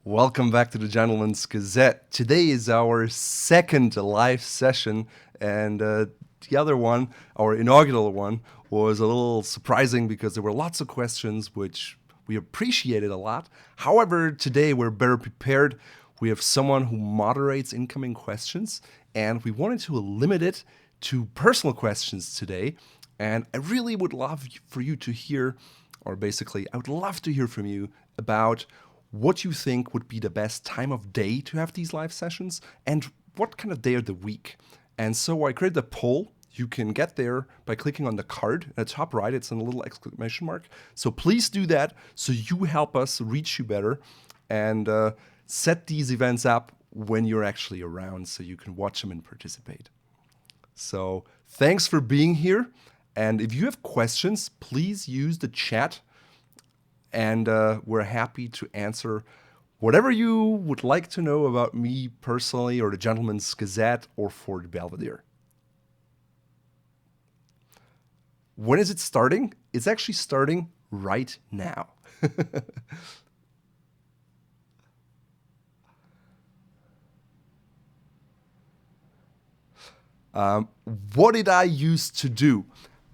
Welcome back to the Gentleman's Gazette. Today is our second live session, and the other one, our inaugural one, was a little surprising because there were lots of questions which we appreciated a lot. However, today we're better prepared. We have someone who moderates incoming questions, and we wanted to limit it to personal questions today. And I really would love for you to hear, or basically, I would love to hear from you about what you think would be the best time of day to have these live sessions and what kind of day of the week. And so I created a poll. You can get there by clicking on the card at the top right. It's in a little exclamation mark. So please do that so you help us reach you better and set these events up when you're actually around so you can watch them and participate. So thanks for being here. And if you have questions, please use the chat. And we're happy to answer whatever you would like to know about me personally or the Gentleman's Gazette or for the Belvedere. When is it starting? It's actually starting right now. What did I used to do?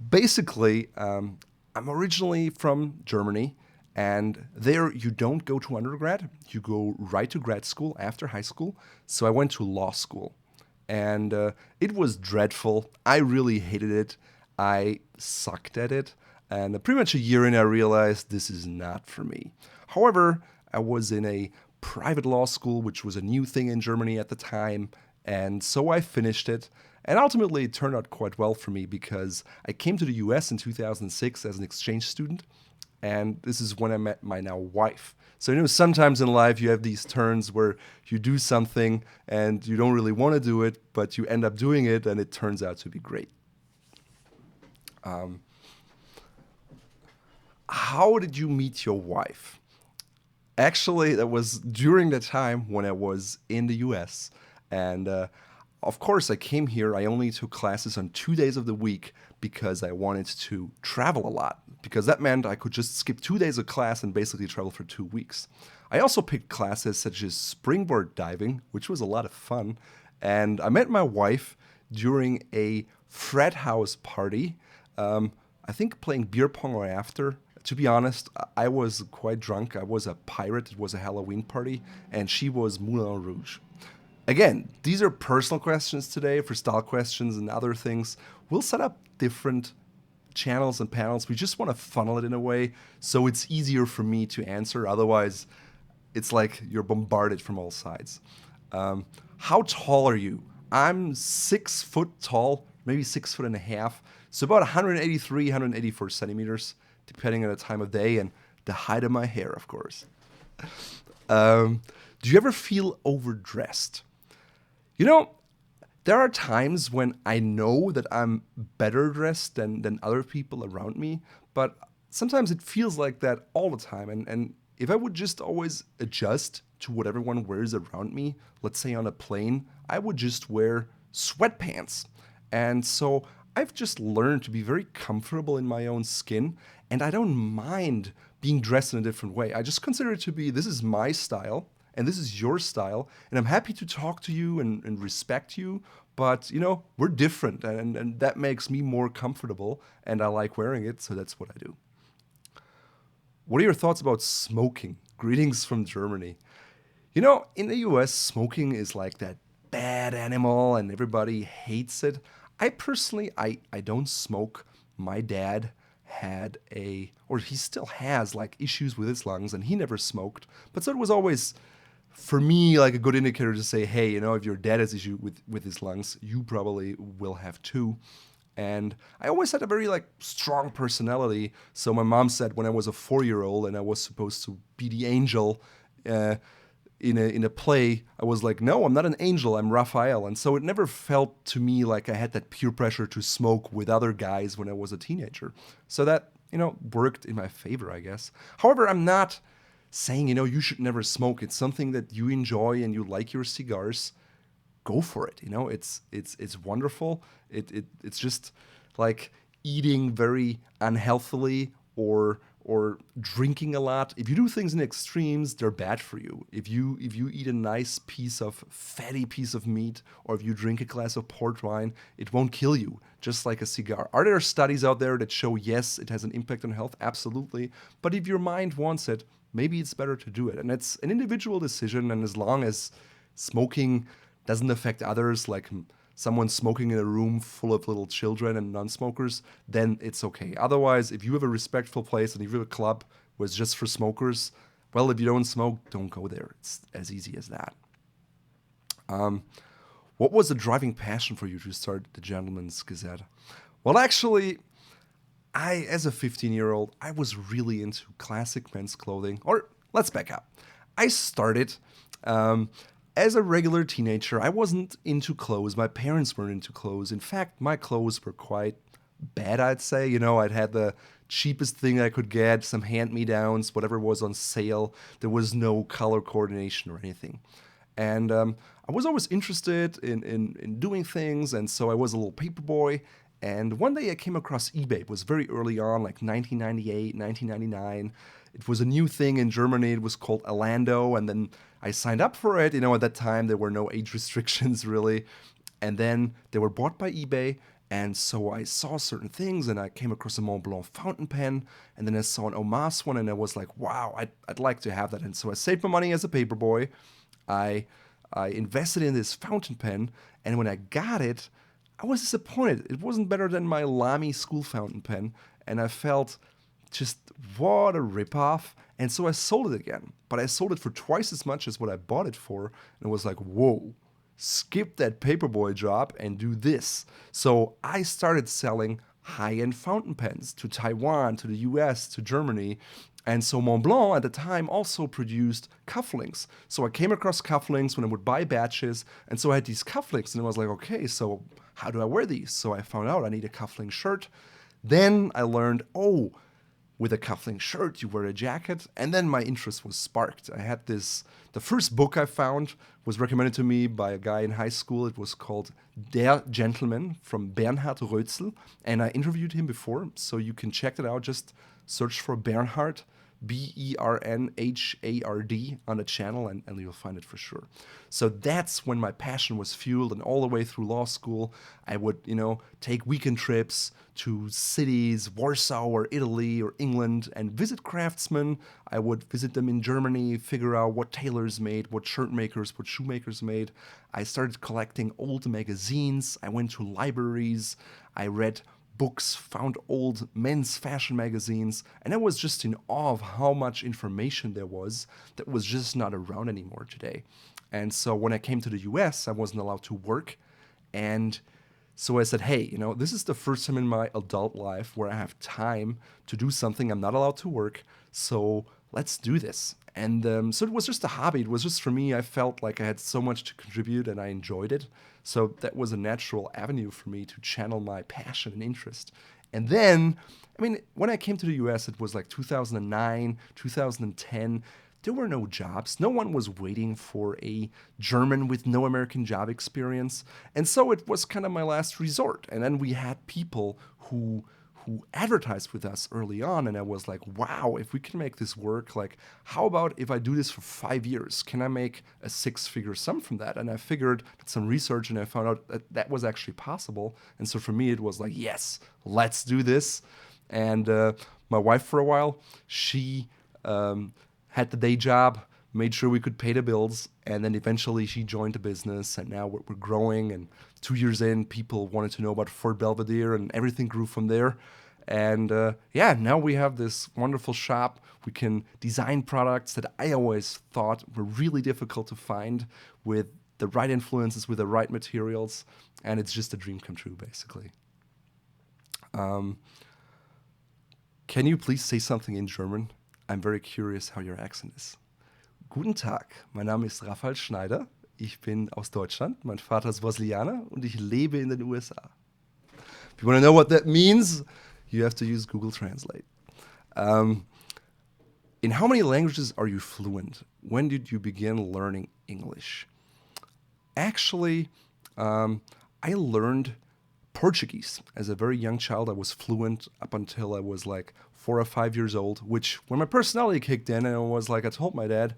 Basically, I'm originally from Germany. And there you don't go to undergrad, you go right to grad school after high school. So I went to law school. And it was dreadful. I really hated it. I sucked at it. And pretty much a year in, I realized this is not for me. However, I was in a private law school, which was a new thing in Germany at the time. And so I finished it. And ultimately, it turned out quite well for me because I came to the US in 2006 as an exchange student. And this is when I met my now wife. So, sometimes in life you have these turns where you do something and you don't really want to do it, but you end up doing it and it turns out to be great. How did you meet your wife? Actually, that was during the time when I was in the US. And of course, I came here. I only took classes on 2 days of the week because I wanted to travel a lot. Because that meant I could just skip 2 days of class and basically travel for 2 weeks. I also picked classes such as springboard diving, which was a lot of fun. And I met my wife during a frat house party. I think playing beer pong or after. To be honest, I was quite drunk. I was a pirate. It was a Halloween party. And she was Moulin Rouge. Again, these are personal questions today. For style questions and other things, we'll set up different channels and panels. We just want to funnel it in a way so it's easier for me to answer. Otherwise, it's like you're bombarded from all sides. How tall are you? I'm 6 foot tall, maybe 6 foot and a half. So about 183, 184 centimeters, depending on the time of day and the height of my hair, of course. Do you ever feel overdressed? There are times when I know that I'm better dressed than other people around me, but sometimes it feels like that all the time. And if I would just always adjust to what everyone wears around me, let's say on a plane, I would just wear sweatpants. And so I've just learned to be very comfortable in my own skin, and I don't mind being dressed in a different way. I just consider it to be, this is my style, and this is your style, and I'm happy to talk to you and respect you, but, we're different, and that makes me more comfortable, and I like wearing it, so that's what I do. What are your thoughts about smoking? Greetings from Germany. In the US, smoking is like that bad animal, and everybody hates it. I personally, I don't smoke. My dad had he still has, issues with his lungs, and he never smoked, but so it was always for me, like a good indicator to say, hey, if your dad has issue with his lungs, you probably will have too. And I always had a very strong personality. So my mom said when I was a 4-year-old and I was supposed to be the angel in a play, I was like, no, I'm not an angel, I'm Raphael. And so it never felt to me like I had that peer pressure to smoke with other guys when I was a teenager. So that, worked in my favor, I guess. However, I'm not saying, you should never smoke. It's something that you enjoy and you like your cigars. Go for it. It's wonderful. It's just like eating very unhealthily or or drinking a lot. If you do things in extremes, they're bad for you. If you eat a nice fatty piece of meat, or if you drink a glass of port wine, it won't kill you, just like a cigar. Are there studies out there that show yes, it has an impact on health? Absolutely. But if your mind wants it, maybe it's better to do it. And it's an individual decision, and as long as smoking doesn't affect others, like someone smoking in a room full of little children and non-smokers, then it's okay. Otherwise, if you have a respectful place and if you have a club where it's just for smokers, well, if you don't smoke, don't go there. It's as easy as that. What was the driving passion for you to start the Gentleman's Gazette? Well, actually, as a 15-year-old, I was really into classic men's clothing. Or let's back up. I started as a regular teenager. I wasn't into clothes. My parents weren't into clothes. In fact, my clothes were quite bad, I'd say. I'd had the cheapest thing I could get, some hand-me-downs, whatever was on sale. There was no color coordination or anything. And I was always interested in doing things, and so I was a little paper boy. And one day I came across eBay. It was very early on, like 1998, 1999. It was a new thing in Germany. It was called Alando, and then I signed up for it. At that time, there were no age restrictions, really. And then they were bought by eBay, and so I saw certain things, and I came across a Mont Blanc fountain pen, and then I saw an Omas one, and I was like, wow, I'd like to have that. And so I saved my money as a paper boy. I invested in this fountain pen, and when I got it, I was disappointed. It wasn't better than my Lamy school fountain pen, and I felt just what a ripoff. And so I sold it again, but I sold it for twice as much as what I bought it for, and it was like, whoa, skip that paperboy job and do this. So I started selling high-end fountain pens to Taiwan, to the US, to Germany. And so Mont Blanc at the time also produced cufflinks. So I came across cufflinks when I would buy batches, and so I had these cufflinks, and I was like, okay, so how do I wear these? So I found out I need a cufflink shirt. Then I learned, with a cufflink shirt, you wear a jacket. And then my interest was sparked. I had the first book I found was recommended to me by a guy in high school. It was called Der Gentleman from Bernhard Rötzl. And I interviewed him before, so you can check it out. Just search for Bernhard, Bernhard on the channel, and you'll find it for sure. So that's when my passion was fueled, and all the way through law school, I would, take weekend trips to cities, Warsaw or Italy or England, and visit craftsmen. I would visit them in Germany, figure out what tailors made, what shirt makers, what shoemakers made. I started collecting old magazines. I went to libraries. I read books, found old men's fashion magazines, and I was just in awe of how much information there was that was just not around anymore today. And so when I came to the US, I wasn't allowed to work, and so I said, hey, this is the first time in my adult life where I have time to do something. I'm not allowed to work, so let's do this. And so it was just a hobby. It was just for me. I felt like I had so much to contribute, and I enjoyed it. So that was a natural avenue for me to channel my passion and interest. And then, when I came to the US, it was like 2009, 2010. There were no jobs. No one was waiting for a German with no American job experience. And so it was kind of my last resort. And then we had people who advertised with us early on, and I was like, wow, if we can make this work, like, how about if I do this for 5 years? Can I make a 6-figure sum from that? And I figured, did some research, and I found out that was actually possible. And so for me, it was like, yes, let's do this. And my wife, for a while, she had the day job, made sure we could pay the bills, and then eventually she joined the business, and now we're growing, and 2 years in, people wanted to know about Fort Belvedere, and everything grew from there. And now we have this wonderful shop. We can design products that I always thought were really difficult to find with the right influences, with the right materials, and it's just a dream come true, basically. Can you please say something in German? I'm very curious how your accent is. Guten Tag, mein Name ist Raphael Schneider. Ich bin aus Deutschland, mein Vater ist Brasilianer und ich lebe in den USA. If you want to know what that means, you have to use Google Translate. In how many languages are you fluent? When did you begin learning English? Actually, I learned Portuguese. As a very young child, I was fluent up until I was like 4 or 5 years old, which when my personality kicked in and I was like, I told my dad,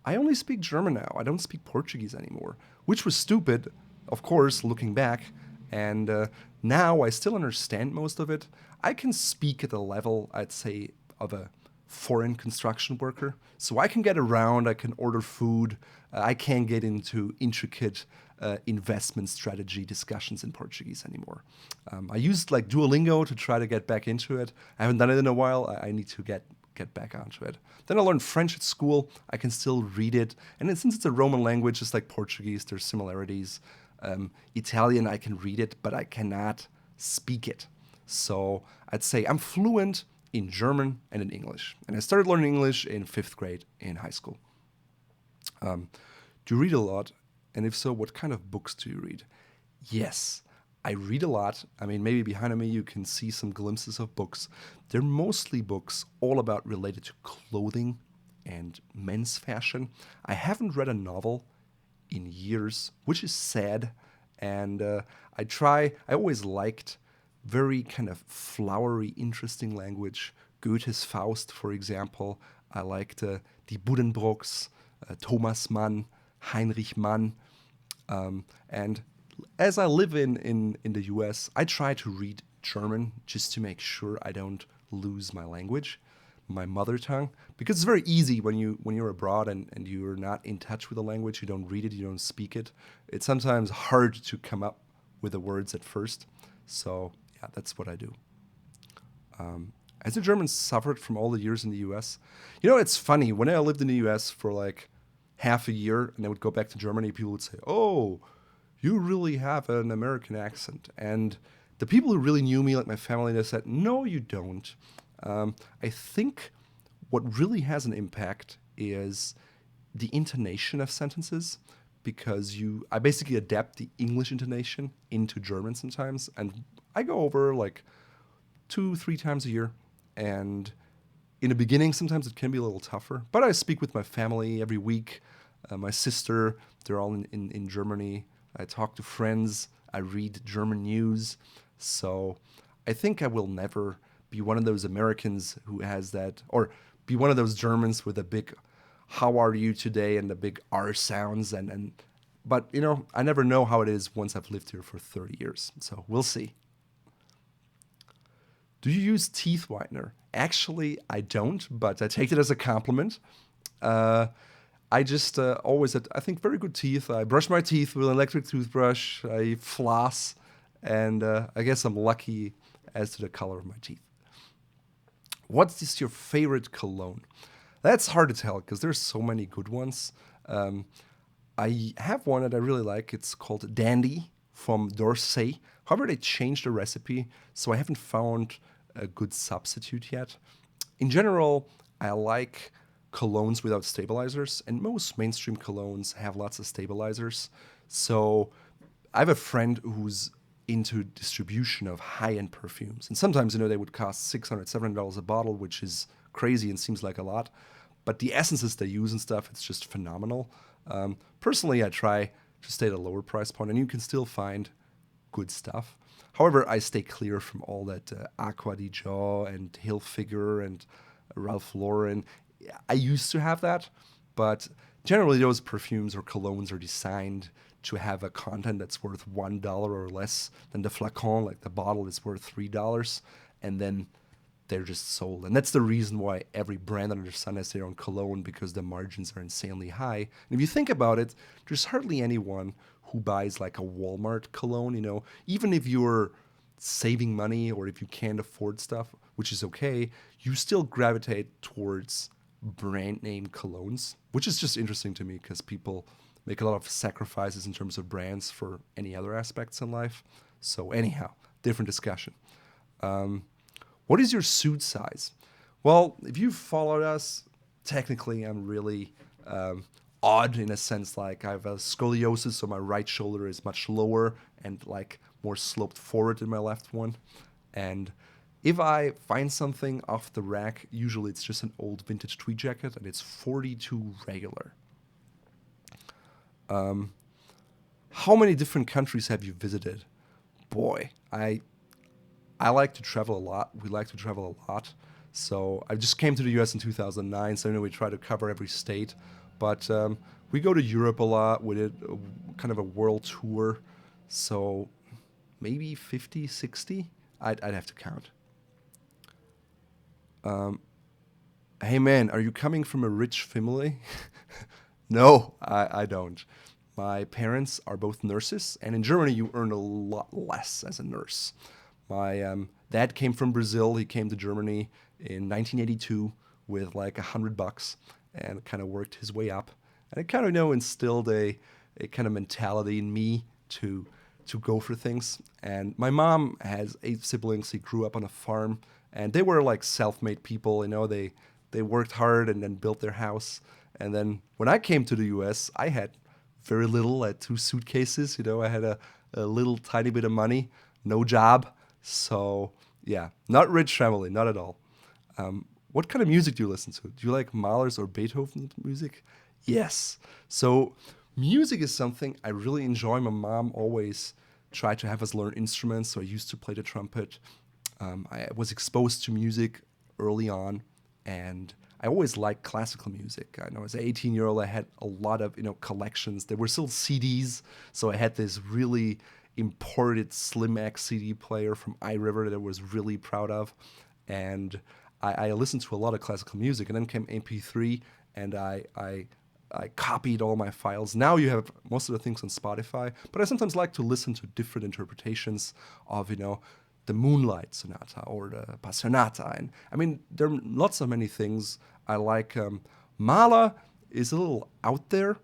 I only speak German now. I don't speak Portuguese anymore, which was stupid, of course, looking back. And now I still understand most of it. I can speak at the level, I'd say, of a foreign construction worker. So I can get around, I can order food, I can't get into intricate investment strategy discussions in Portuguese anymore. I used like Duolingo to try to get back into it. I haven't done it in a while. I need to get back onto it. Then I learned French at school. I can still read it. And then since it's a Roman language, just like Portuguese, there's similarities. Italian, I can read it, but I cannot speak it. So I'd say I'm fluent in German and in English. And I started learning English in 5th grade in high school. Do you read a lot? And if so, what kind of books do you read? Yes, I read a lot. I mean, maybe behind me you can see some glimpses of books. They're mostly books all about related to clothing and men's fashion. I haven't read a novel in years, which is sad. And I always liked very kind of flowery, interesting language. Goethe's Faust, for example. I liked Die Buddenbrooks, Thomas Mann, Heinrich Mann. And as I live in the US, I try to read German just to make sure I don't lose my language, my mother tongue, because it's very easy when you're abroad and you're not in touch with the language, you don't read it, you don't speak it. It's sometimes hard to come up with the words at first. So yeah, that's what I do. As a German suffered from all the years in the US, it's funny. When I lived in the US for like half a year and I would go back to Germany, people would say, "Oh, you really have an American accent." And the people who really knew me, like my family, they said, "No, you don't." I think what really has an impact is the intonation of sentences, because I basically adapt the English intonation into German sometimes, and I go over like 2-3 times a year. And in the beginning, sometimes it can be a little tougher, but I speak with my family every week. My sister, they're all in Germany. I talk to friends. I read German news. So I think I will never be one of those Americans who has that, or be one of those Germans with a big "how are you today" and the big R sounds. But I never know how it is once I've lived here for 30 years. So we'll see. Do you use teeth whitener? Actually, I don't, but I take it as a compliment. I just always had, I think, very good teeth. I brush my teeth with an electric toothbrush. I floss, and I guess I'm lucky as to the color of my teeth. What is your favorite cologne? That's hard to tell because there's so many good ones. I have one that I really like. It's called Dandy from D'Orsay. However, they changed the recipe, so I haven't found a good substitute yet. In general, I like colognes without stabilizers, and most mainstream colognes have lots of stabilizers. So I have a friend who's into distribution of high-end perfumes, and sometimes they would cost $600-700 a bottle, which is crazy and seems like a lot. But the essences they use and stuff, it's just phenomenal. Personally, I try to stay at a lower price point, and you can still find good stuff. However, I stay clear from all that Aqua di Gio and Hilfiger and Ralph Lauren. I used to have that, but generally those perfumes or colognes are designed to have a content that's worth $1 or less than the flacon, like the bottle is worth $3, and then they're just sold. And that's the reason why every brand under the sun has their own cologne, because the margins are insanely high. And if you think about it, there's hardly anyone who buys like a Walmart cologne, even if you're saving money or if you can't afford stuff, which is okay, you still gravitate towards brand name colognes, which is just interesting to me because people make a lot of sacrifices in terms of brands for any other aspects in life. So anyhow, different discussion. What is your suit size? Well, if you've followed us, technically I'm really odd in a sense. Like I have a scoliosis, so my right shoulder is much lower and like more sloped forward than my left one. And if I find something off the rack, usually it's just an old vintage tweed jacket, and it's 42 regular. How many different countries have you visited? boy, I like to travel a lot. We like to travel a lot. So I just came to the US in 2009, so we try to cover every state. But we go to Europe a lot. We did kind of a world tour. So maybe 50, 60? I'd have to count. Hey man, are you coming from a rich family? No, I don't. My parents are both nurses, and in Germany, you earn a lot less as a nurse. My dad came from Brazil. He came to Germany in 1982 with like $100 and kind of worked his way up. And it kind of instilled a kind of mentality in me to go for things. And my mom has 8 siblings. He grew up on a farm, and they were like self-made people. They worked hard and then built their house. And then when I came to the US, I had very little. I had 2 suitcases. I had a little tiny bit of money, no job. So yeah, not rich family, not at all. What kind of music do you listen to? Do you like Mahler's or Beethoven's music? Yes. So music is something I really enjoy. My mom always tried to have us learn instruments, so I used to play the trumpet. I was exposed to music early on, and I always liked classical music. I know as an 18-year-old, I had a lot of collections. There were still CDs, so I had this really imported Slim X CD player from iRiver that I was really proud of, and I listened to a lot of classical music. And then came MP3, and I copied all my files. Now you have most of the things on Spotify, but I sometimes like to listen to different interpretations of the Moonlight Sonata or the Passionata. And I mean, there are lots of many things I like. Mahler is a little out there.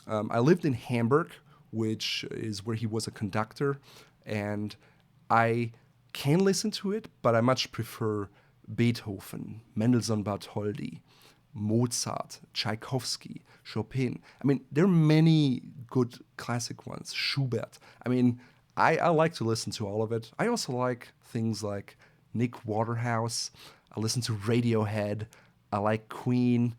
I lived in Hamburg, which is where he was a conductor, and I can listen to it, but I much prefer Beethoven, Mendelssohn Bartholdy, Mozart, Tchaikovsky, Chopin. I mean, there are many good classic ones. Schubert. I mean, I like to listen to all of it. I also like things like Nick Waterhouse. I listen to Radiohead. I like Queen.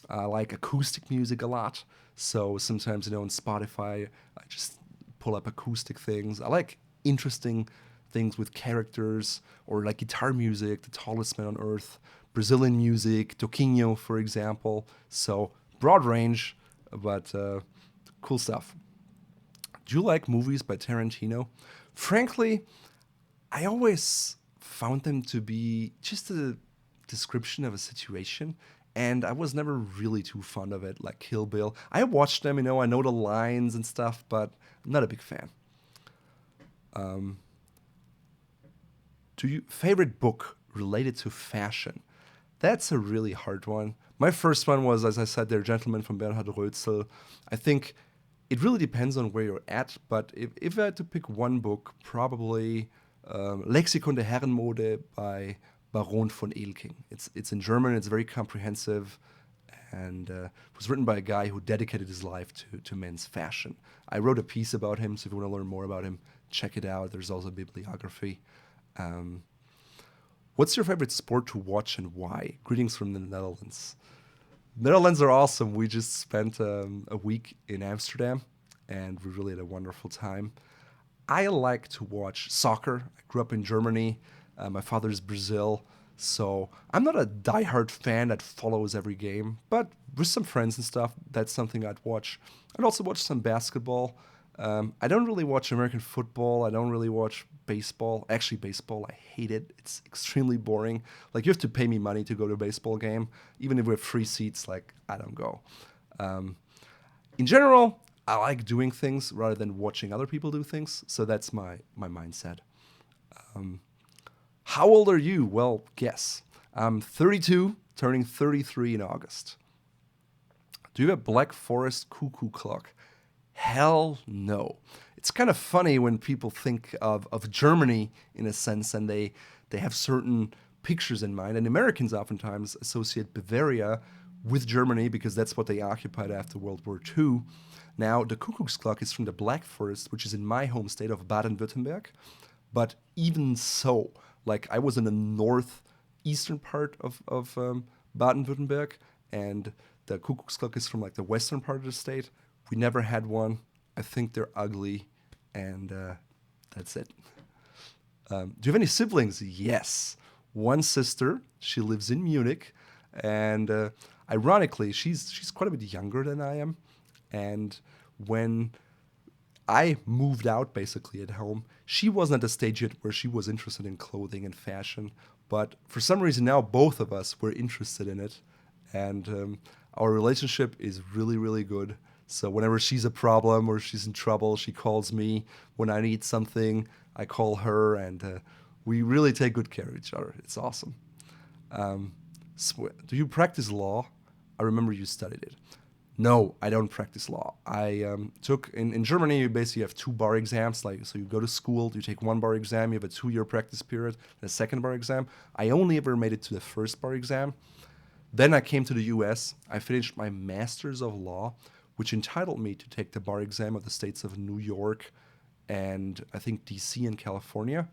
I like acoustic music a lot. So sometimes, on Spotify, I just pull up acoustic things. I like interesting things with characters, or like guitar music, The Tallest Man on Earth, Brazilian music, Toquinho, for example. So broad range, but cool stuff. Do you like movies by Tarantino? Frankly, I always found them to be just a description of a situation, and I was never really too fond of it, like Kill Bill. I watched them, I know the lines and stuff, but I'm not a big fan. Do you favorite book related to fashion? That's a really hard one. My first one was, as I said, Der Gentleman from Bernhard Rötzel. I think it really depends on where you're at, but if I had to pick one book, probably Lexikon der Herrenmode by Baron von Elking. It's in German, it's very comprehensive, and was written by a guy who dedicated his life to men's fashion. I wrote a piece about him, so if you want to learn more about him, check it out. There's also a bibliography. What's your favorite sport to watch and why? Greetings from the Netherlands. Netherlands are awesome. We just spent a week in Amsterdam, and we really had a wonderful time. I like to watch soccer. I grew up in Germany. My father's Brazil, so I'm not a diehard fan that follows every game, but with some friends and stuff, that's something I'd watch. I'd also watch some basketball. I don't really watch American football. I don't really watch baseball. Actually, baseball, I hate it. It's extremely boring. Like, you have to pay me money to go to a baseball game. Even if we have free seats, like, I don't go. In general, I like doing things rather than watching other people do things. So that's my mindset. How old are you? Well, guess. I'm 32, turning 33 in August. Do you have a Black Forest cuckoo clock? Hell no. It's kind of funny when people think of Germany in a sense, and they have certain pictures in mind. And Americans oftentimes associate Bavaria with Germany because that's what they occupied after World War II. Now, the Cuckoo's Clock is from the Black Forest, which is in my home state of Baden-Württemberg. But even so, like, I was in the northeastern part of Baden-Württemberg, and the Cuckoo's Clock is from like the western part of the state. We never had one. I think they're ugly, and that's it. Do you have any siblings? Yes. One sister. She lives in Munich, and ironically, she's quite a bit younger than I am. And when I moved out basically at home, she wasn't at the stage yet where she was interested in clothing and fashion. But for some reason now, both of us were interested in it, and our relationship is really, really good. So whenever she's a problem or she's in trouble, she calls me. When I need something, I call her, and we really take good care of each other. It's awesome. Do you practice law? I remember you studied it. No, I don't practice law. I took in Germany. You basically have two bar exams. Like, so you go to school, you take one bar exam, you have a 2-year practice period, and a second bar exam. I only ever made it to the first bar exam. Then I came to the US. I finished my master's of law, which entitled me to take the bar exam of the states of New York and I think DC and California.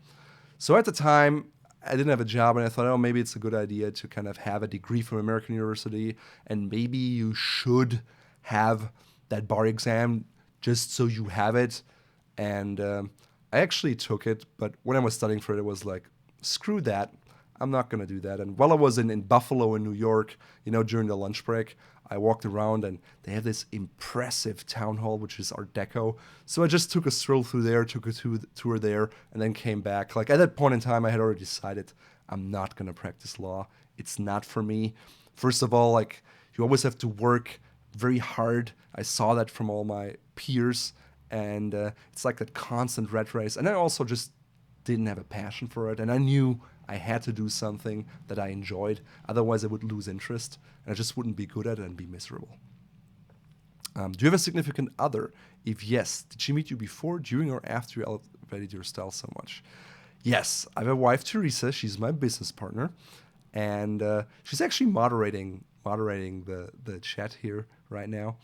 So at the time, I didn't have a job, and I thought, oh, maybe it's a good idea to kind of have a degree from American University, and maybe you should have that bar exam just so you have it. And I actually took it, but when I was studying for it, it was like, screw that. I'm not going to do that. And while I was in Buffalo in New York, during the lunch break, I walked around and they have this impressive town hall, which is Art Deco. So I just took a stroll through there, took a tour there, and then came back. Like at that point in time, I had already decided I'm not going to practice law. It's not for me. First of all, like you always have to work very hard. I saw that from all my peers, and it's like that constant rat race. And I also just didn't have a passion for it, and I knew I had to do something that I enjoyed. Otherwise, I would lose interest, and I just wouldn't be good at it and be miserable. Do you have a significant other? If yes, did she meet you before, during, or after you elevated your style so much? Yes, I have a wife, Teresa. She's my business partner, and she's actually moderating the chat here right now.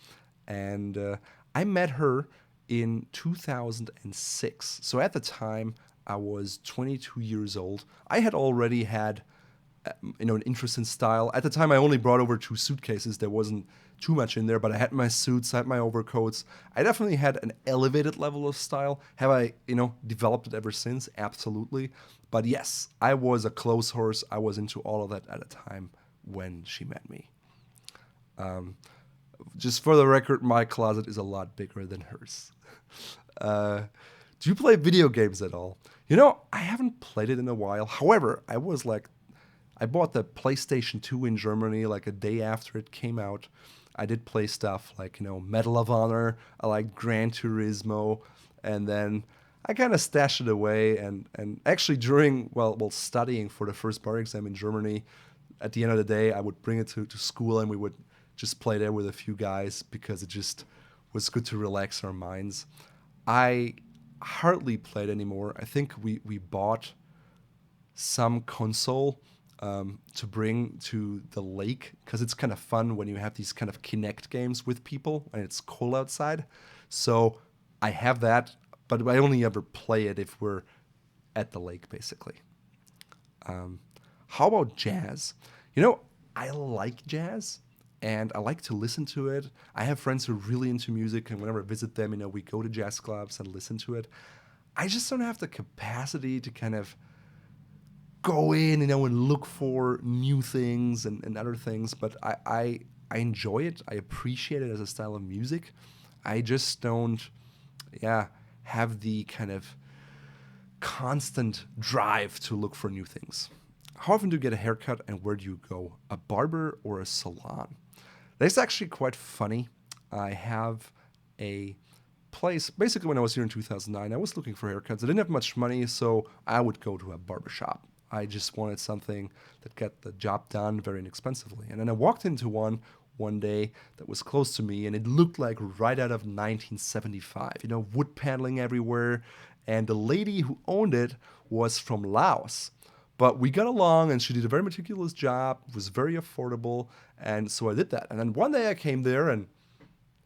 And I met her in 2006. So at the time, I was 22 years old. I had already had, an interest in style. At the time, I only brought over 2 suitcases. There wasn't too much in there, but I had my suits, I had my overcoats. I definitely had an elevated level of style. Have I, developed it ever since? Absolutely. But yes, I was a clothes horse. I was into all of that at a time when she met me. Just for the record, my closet is a lot bigger than hers. Do you play video games at all? I haven't played it in a while. However, I bought the PlayStation 2 in Germany like a day after it came out. I did play stuff like, Medal of Honor, I like Gran Turismo, and then I kind of stashed it away. And actually while studying for the first bar exam in Germany, at the end of the day, I would bring it to school and we would just play there with a few guys because it just was good to relax our minds. I hardly played anymore. I think we bought some console to bring to the lake because it's kind of fun when you have these kind of Kinect games with people and it's cold outside. So I have that, but I only ever play it if we're at the lake, basically. How about jazz? I like jazz and I like to listen to it. I have friends who are really into music, and whenever I visit them, we go to jazz clubs and listen to it. I just don't have the capacity to kind of go in, and look for new things and other things. But I enjoy it. I appreciate it as a style of music. I just don't, have the kind of constant drive to look for new things. How often do you get a haircut, and where do you go? A barber or a salon? That's actually quite funny. I have a place. Basically, when I was here in 2009, I was looking for haircuts. I didn't have much money, so I would go to a barbershop. I just wanted something that got the job done very inexpensively. And then I walked into one day that was close to me, and it looked like right out of 1975. Wood paneling everywhere. And the lady who owned it was from Laos. But we got along, and she did a very meticulous job, was very affordable, and so I did that. And then one day I came there, and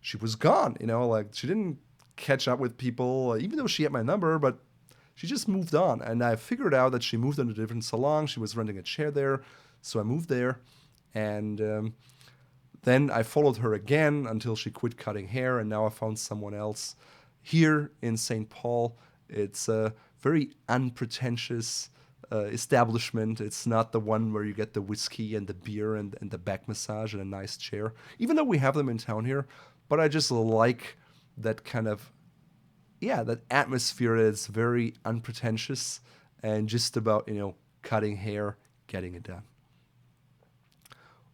she was gone, she didn't catch up with people, even though she had my number, but she just moved on. And I figured out that she moved on to a different salon. She was renting a chair there, so I moved there, and then I followed her again until she quit cutting hair, and now I found someone else here in St. Paul. It's very unpretentious establishment. It's not the one where you get the whiskey and the beer and the back massage and a nice chair, even though we have them in town here. But I just like that kind of, yeah, that atmosphere is very unpretentious and just about, cutting hair, getting it done.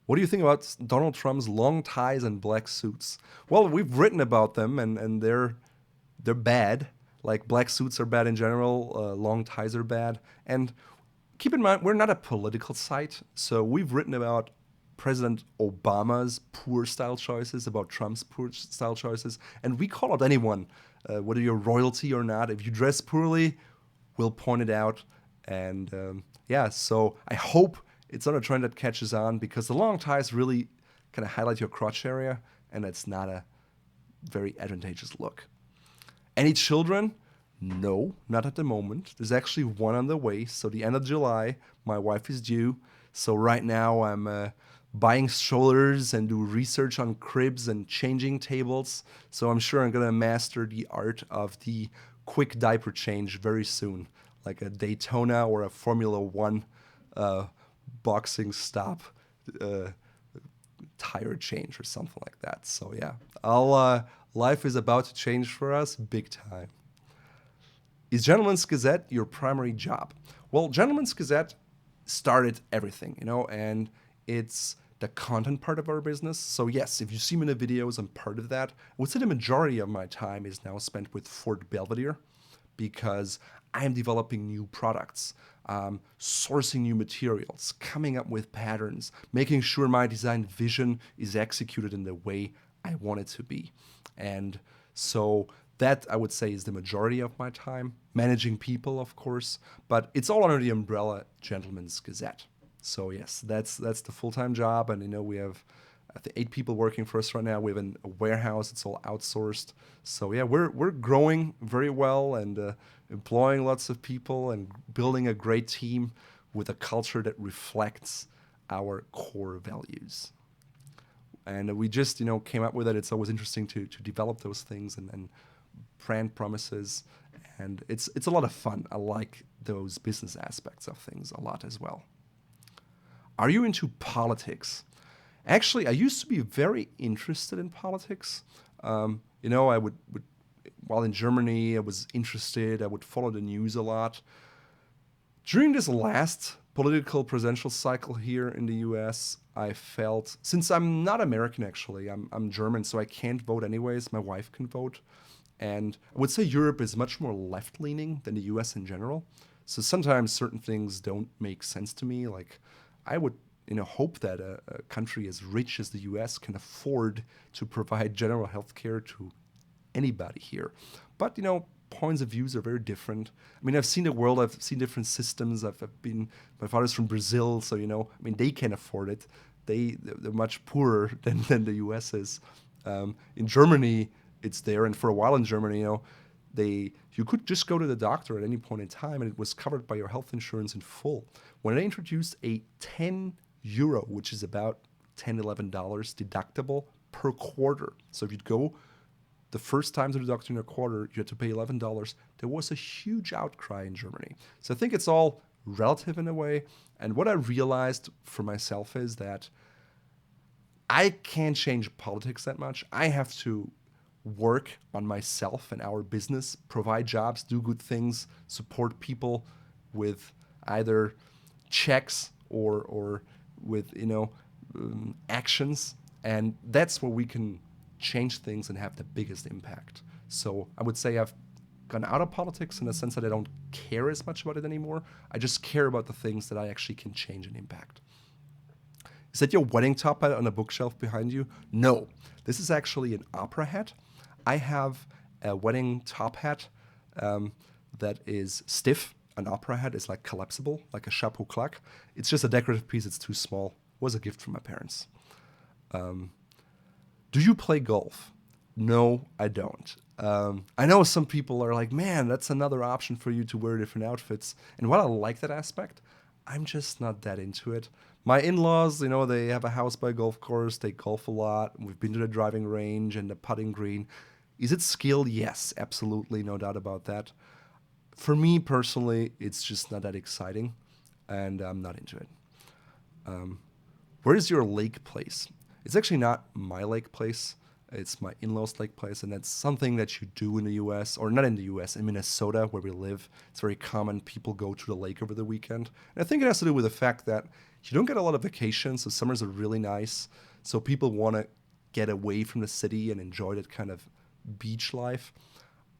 What do you think about Donald Trump's long ties and black suits? Well, we've written about them, and they're bad. Like, black suits are bad in general. Long ties are bad. And keep in mind, we're not a political site, so we've written about President Obama's poor style choices, about Trump's poor style choices, and we call out anyone, whether you're royalty or not. If you dress poorly, we'll point it out. And yeah, so I hope it's not a trend that catches on, because the long ties really kind of highlight your crotch area, and it's not a very advantageous look. Any children? No, not at the moment. There's actually one on the way. So the end of July, my wife is due. So right now I'm buying strollers and do research on cribs and changing tables. So I'm sure I'm going to master the art of the quick diaper change very soon, like a Daytona or a Formula One boxing stop tire change or something like that. So yeah, life is about to change for us big time. Is Gentleman's Gazette your primary job? Well, Gentleman's Gazette started everything, and it's the content part of our business. So yes, if you see me in the videos, I'm part of that. I would say the majority of my time is now spent with Fort Belvedere, because I am developing new products, sourcing new materials, coming up with patterns, making sure my design vision is executed in the way I want it to be. And so that, I would say, is the majority of my time. Managing people, of course, but it's all under the umbrella Gentleman's Gazette. So yes, that's the full-time job, and we have, I think, 8 people working for us right now. We have a warehouse; it's all outsourced. So yeah, we're growing very well and employing lots of people and building a great team with a culture that reflects our core values. And we just came up with it. It's always interesting to develop those things and brand promises, and it's a lot of fun. I like those business aspects of things a lot as well. Are you into politics? Actually, I used to be very interested in politics. I would while in Germany, I was interested. I would follow the news a lot. During this last political presidential cycle here in the US, I felt, since I'm not American actually, I'm German, so I can't vote anyways. My wife can vote. And I would say Europe is much more left-leaning than the US in general. So sometimes certain things don't make sense to me. Like, I would hope that a country as rich as the US can afford to provide general health care to anybody here. But, points of views are very different. I mean, I've seen the world, I've seen different systems. My father's from Brazil, so, they can afford it. They're much poorer than the US is. In Germany, it's there, and for a while in Germany, you could just go to the doctor at any point in time, and it was covered by your health insurance in full. When they introduced a €10, which is about $10, $11 deductible per quarter, so if you'd go the first time to the doctor in a quarter, you had to pay $11. There was a huge outcry in Germany. So I think it's all relative in a way. And what I realized for myself is that I can't change politics that much. I have to work on myself and our business, provide jobs, do good things, support people with either checks or with actions, and that's where we can change things and have the biggest impact. So I would say I've gone out of politics in the sense that I don't care as much about it anymore. I just care about the things that I actually can change and impact. Is that your wedding top hat on the bookshelf behind you? No, this is actually an opera hat. I have a wedding top hat that is stiff. An opera hat is like collapsible, like a chapeau claque. It's just a decorative piece. It's too small. It was a gift from my parents. Do you play golf? No, I don't. I know some people are like, man, that's another option for you to wear different outfits. And while I like that aspect, I'm just not that into it. My in-laws, they have a house by a golf course. They golf a lot. We've been to the driving range and the putting green. Is it skill? Yes, absolutely, no doubt about that. For me personally, it's just not that exciting, and I'm not into it. Where is your lake place? It's actually not my lake place. It's my in-laws' lake place, and that's something that you do in the U.S. or not in the U.S. in Minnesota, where we live. It's very common. People go to the lake over the weekend, and I think it has to do with the fact that you don't get a lot of vacations. So summers are really nice. So people want to get away from the city and enjoy that kind of beach life.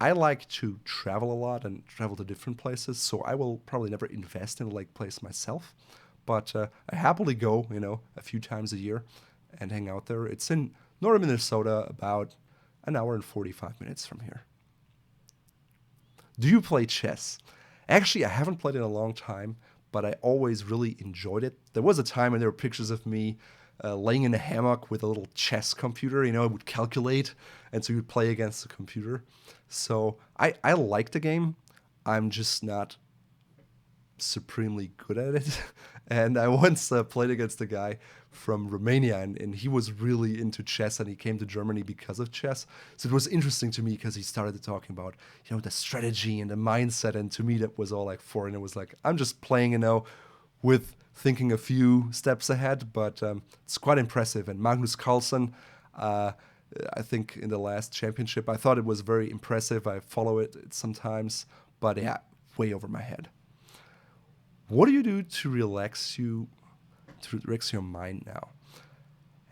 I like to travel a lot and travel to different places, so I will probably never invest in a lake place myself. But I happily go, a few times a year and hang out there. It's in northern Minnesota, about an hour and 45 minutes from here. Do you play chess? Actually, I haven't played it in a long time, but I always really enjoyed it. There was a time when there were pictures of me laying in a hammock with a little chess computer. It would calculate, and so you would play against the computer. So I like the game. I'm just not supremely good at it. And I once played against a guy from Romania, and he was really into chess, and he came to Germany because of chess. So it was interesting to me because he started talking about, the strategy and the mindset. And to me, that was all like foreign. It was like, I'm just playing, with thinking a few steps ahead, but it's quite impressive. And Magnus Carlsen, I think in the last championship, I thought it was very impressive. I follow it sometimes, but yeah, way over my head. What do you do to relax your mind now?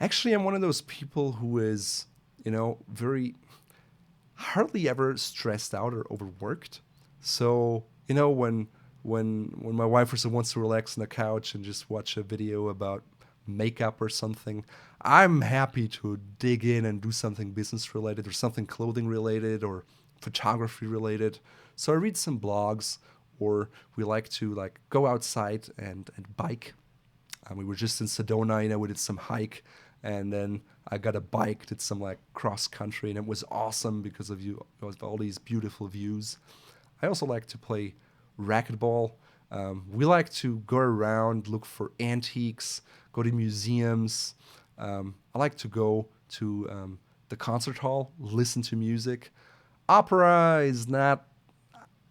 Actually, I'm one of those people who is, very hardly ever stressed out or overworked. So, when my wife or so wants to relax on the couch and just watch a video about makeup or something, I'm happy to dig in and do something business related or something clothing related or photography related. So I read some blogs, or we like to go outside and bike. We were just in Sedona, we did some hike, and then I got a bike, did some cross country, and it was awesome because of all these beautiful views. I also like to play racquetball. We like to go around, look for antiques, go to museums. I like to go to the concert hall, listen to music. Opera is not,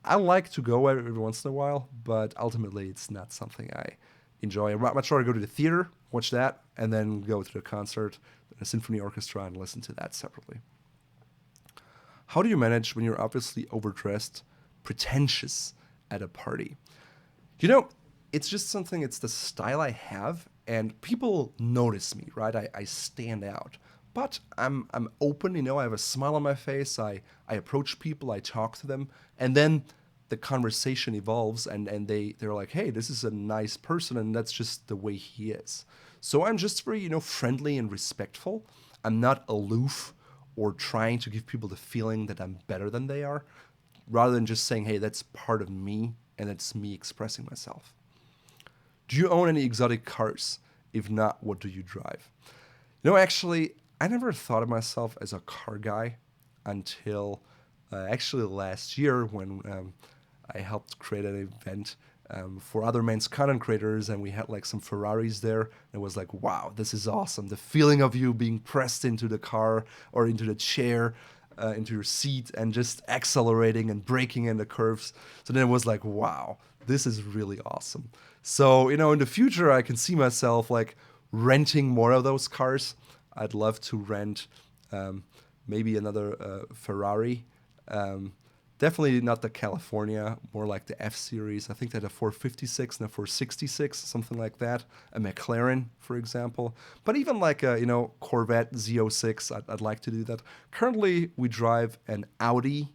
I like to go every once in a while, but ultimately it's not something I enjoy. I'd much rather go to the theater, watch that, and then go to the concert, a symphony orchestra, and listen to that separately. How do you manage when you're obviously overdressed, pretentious at a party? It's just something, it's the style I have, and people notice me, right? I stand out. But I'm open, I have a smile on my face, I approach people, I talk to them, and then the conversation evolves, and they're like, hey, this is a nice person, and that's just the way he is. So I'm just very, friendly and respectful. I'm not aloof or trying to give people the feeling that I'm better than they are, rather than just saying, hey, that's part of me, and it's me expressing myself. Do you own any exotic cars? If not, what do you drive? Actually, I never thought of myself as a car guy until actually last year when I helped create an event for other men's content creators, and we had some Ferraris there. And it was like, wow, this is awesome. The feeling of you being pressed into the car or into the chair, into your seat, and just accelerating and braking in the curves. So then it was like, wow, this is really awesome. So, in the future, I can see myself renting more of those cars. I'd love to rent maybe another Ferrari. Definitely not the California, more like the F Series. I think they had a 456 and a 466, something like that. A McLaren, for example. But even a, Corvette Z06, I'd like to do that. Currently, we drive an Audi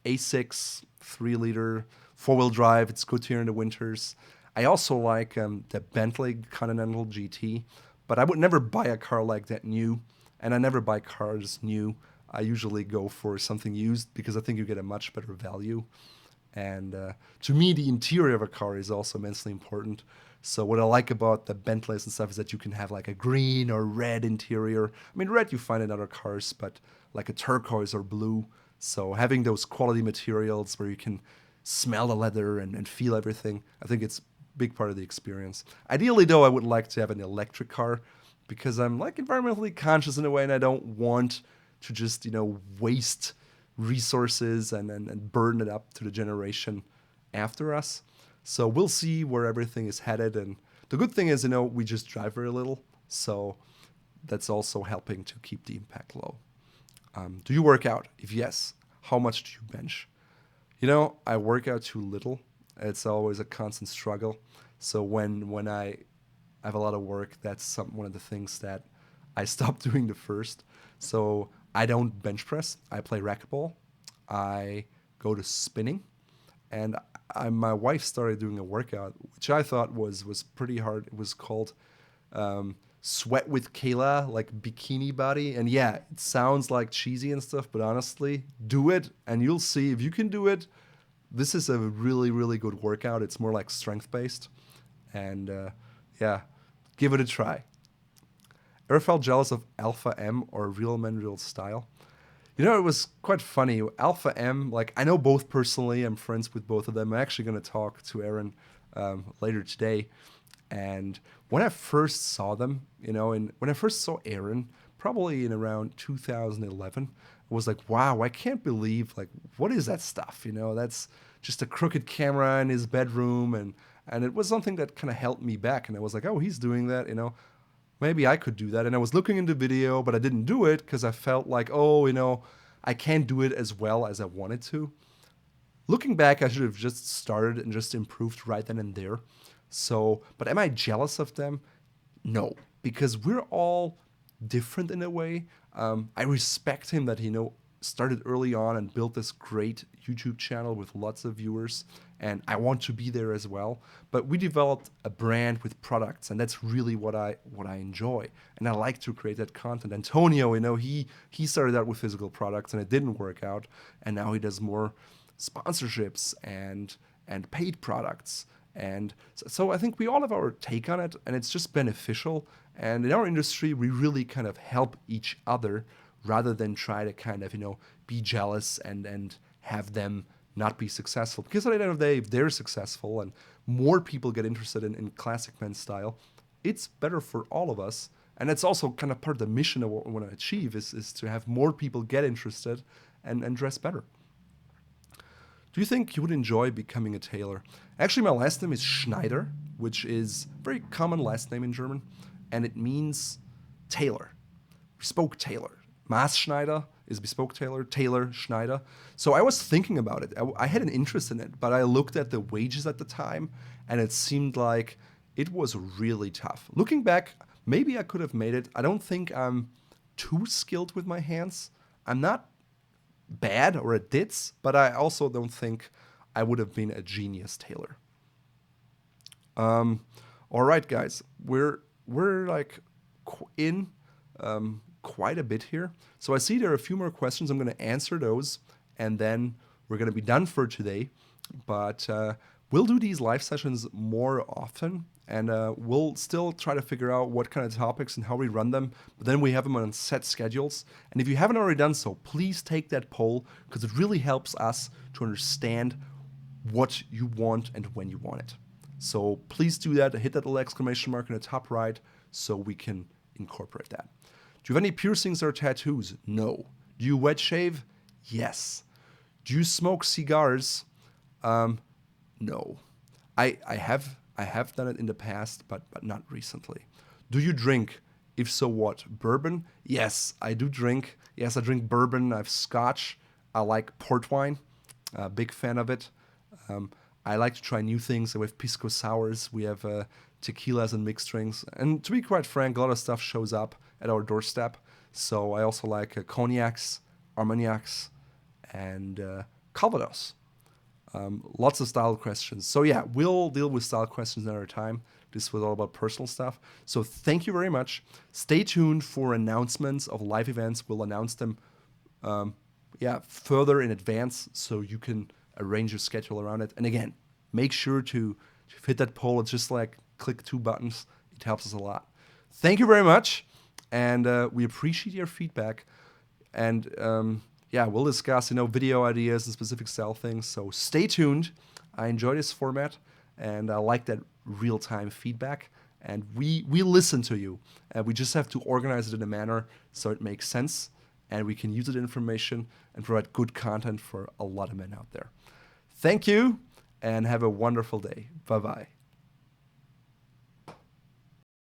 A6, 3-liter, 4-wheel drive. It's good here in the winters. I also like the Bentley Continental GT, but I would never buy a car like that new, and I never buy cars new. I usually go for something used because I think you get a much better value. And to me, the interior of a car is also immensely important. So what I like about the Bentleys and stuff is that you can have a green or red interior. I mean, red you find in other cars, but like a turquoise or blue. So having those quality materials where you can smell the leather and feel everything, I think it's big part of the experience. Ideally, though, I would like to have an electric car because I'm environmentally conscious in a way, and I don't want to just waste resources and burden it up to the generation after us. So we'll see where everything is headed. And the good thing is, we just drive very little. So that's also helping to keep the impact low. Do you work out? If yes, how much do you bench? I work out too little. It's always a constant struggle. So when I have a lot of work, that's one of the things that I stopped doing the first. So I don't bench press. I play racquetball. I go to spinning. And my wife started doing a workout, which I thought was pretty hard. It was called Sweat with Kayla, like bikini body. And yeah, it sounds like cheesy and stuff, but honestly, do it and you'll see if you can do it. This is a really, really good workout. It's more like strength based. And yeah, give it a try. Ever felt jealous of Alpha M or Real Men Real Style? It was quite funny. Alpha M, like I know both personally. I'm friends with both of them. I'm actually going to talk to Aaron later today. And when I first saw them, and when I first saw Aaron, probably in around 2011, I was like, wow, I can't believe, like, what is that stuff? That's just a crooked camera in his bedroom. And it was something that kind of held me back. And I was like, oh, he's doing that, maybe I could do that. And I was looking into video, but I didn't do it because I felt like, I can't do it as well as I wanted to. Looking back, I should have just started and just improved right then and there. So, but am I jealous of them? No, because we're all different in a way. I respect him that he started early on and built this great YouTube channel with lots of viewers, and I want to be there as well. But we developed a brand with products, and that's really what I enjoy, and I like to create that content. Antonio, he started out with physical products, and it didn't work out, and now he does more sponsorships and paid products. And so I think we all have our take on it, and it's just beneficial. And in our industry, we really kind of help each other rather than try to kind of, be jealous and have them not be successful. Because at the end of the day, if they're successful and more people get interested in classic men's style, it's better for all of us. And that's also kind of part of the mission of what we want to achieve is to have more people get interested and dress better. Do you think you would enjoy becoming a tailor? Actually, my last name is Schneider, which is a very common last name in German, and it means tailor, bespoke tailor. Maßschneider is bespoke tailor, tailor, Schneider. So I was thinking about it. I had an interest in it, but I looked at the wages at the time, and it seemed like it was really tough. Looking back, maybe I could have made it. I don't think I'm too skilled with my hands. I'm not bad or a ditz, but I also don't think I would have been a genius tailor. All right, guys, we're like in quite a bit here. So I see there are a few more questions. I'm going to answer those, and then we're going to be done for today. But we'll do these live sessions more often, and we'll still try to figure out what kind of topics and how we run them. But then we have them on set schedules. And if you haven't already done so, please take that poll, because it really helps us to understand what you want and when you want it. So please do that. Hit that little exclamation mark in the top right so we can incorporate that. Do you have any piercings or tattoos? No. Do you wet shave? Yes. Do you smoke cigars? No. I have done it in the past, but not recently. Do you drink? If so, what? Bourbon? Yes, I do drink. Yes, I drink bourbon. I have scotch. I like port wine. Big fan of it. I like to try new things. We have pisco sours. We have tequilas and mixed drinks. And to be quite frank, a lot of stuff shows up at our doorstep. So I also like cognacs, armagnacs, and calvados. Lots of style questions. So yeah, we'll deal with style questions another time. This was all about personal stuff. So thank you very much. Stay tuned for announcements of live events. We'll announce them further in advance so you can arrange your schedule around it. And again, make sure to hit that poll. It's just like click 2 buttons. It helps us a lot. Thank you very much. And we appreciate your feedback. And we'll discuss, video ideas and specific style things. So stay tuned. I enjoy this format, and I like that real-time feedback. And we listen to you. We just have to organize it in a manner so it makes sense, and we can use that information and provide good content for a lot of men out there. Thank you, and have a wonderful day. Bye bye.